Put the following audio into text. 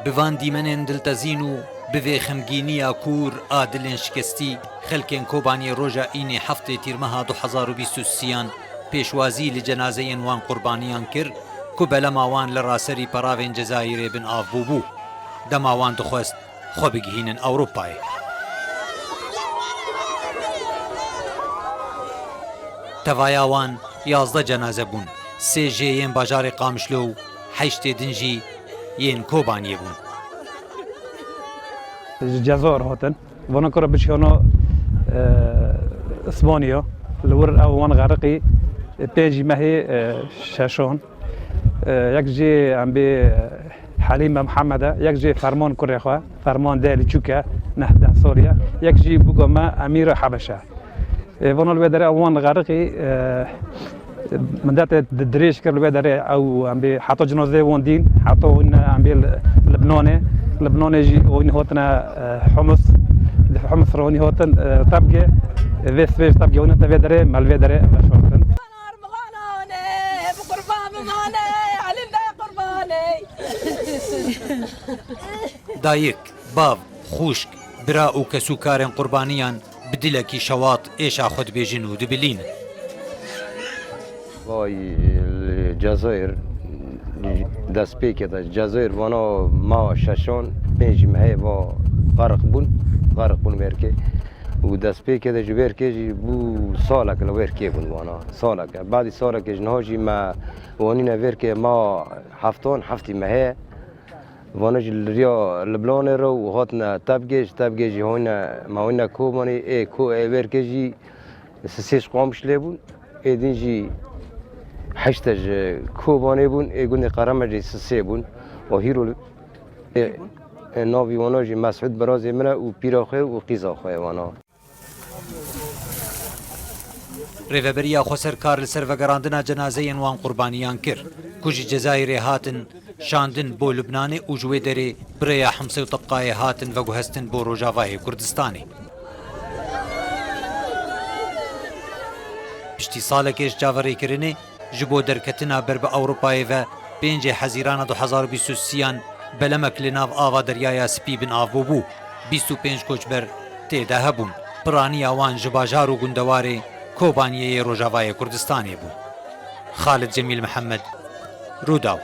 بوان دیمنên diltezîn û bi vê xemgîniya kûr a dilên şikestî xelkên Kobaniyê roja înê heftê tîrmeha 2023 pêşwazî li cenazeyên wan qurbaniyan kir ku belema wan li raserî peravên Cezayirê bin av bûbû. Dema wan dixwest xwe bigihînin Ewropayê. Tevaya wan 11 cenaze bûn, 3 jê yên bajarê Qamişlo û 8 din jî yên Kobaniyê bûn. جزائر هاتن وانا كره بشيانو اسبانيا لور او وان غرقي بيجي ماهي شاشون يك جي ام بي حليمه محمده يك جي فرمان كريخوا فرمان دالي تشوكا نهدا سوريا يك جي بوغما اميره حبشه وانا البدر وان غرقي من ذات الدريش كر البدر او ام بي حطوا جنازه وان دين حطوا ام بي لبناني جي وين هوتنا حمص حمص روني هوتن طبقه فيس فيس طبقه وين تفيدري مال فيدري مشوتن دایک باv خوشک برا û kesûkarên qurbaniyan bi dilekî şewat êşa xwe dibêjin û dibilînin. Vay Cezayir destpêkê de Cezayir vana ma şeşan pêncî mehê va xarq bûn wêrkê û destpêkê de ji wêrkê jî bû salek li wêrkê bûn vana salek bedî salekê ji niha jî me wanîne wêrkê ma heftî mehê vana jî li riya Liblanê re û hatine tevgê jî me wîne Kobanî wêrkê jî sêj qamiş lê bûn êdîn jî heşte ji Kobanê bûn ê gundê Qeremeç jî sê bûn û hîro navî wana jî Mesûd Birazê min e û pîra xwe û qîza xwe wana. Rêveberiya xweserkar li ser vegerandina cenazeyên wan qurbaniyan kir ku ji Cezayirê hatin şandin bo Lubnanê û ji wê derê birêya Himsê û Tebqayê hatin veguhestin bo Rojavayê Kurdistanê. Piştî salekê ji çaverêkirinê ji bo derketina ber bi Ewropayê ve 5 Hezîrana 2023 belemek li nav ava deryaya Spî bin av bû 25 koçber têde hebûn. Piraniya wan ji bajar û gundewarê Kobaniyê Rojavayê Kurdistanê bû. Xalid Cemîl Mihemed, Rûdaw.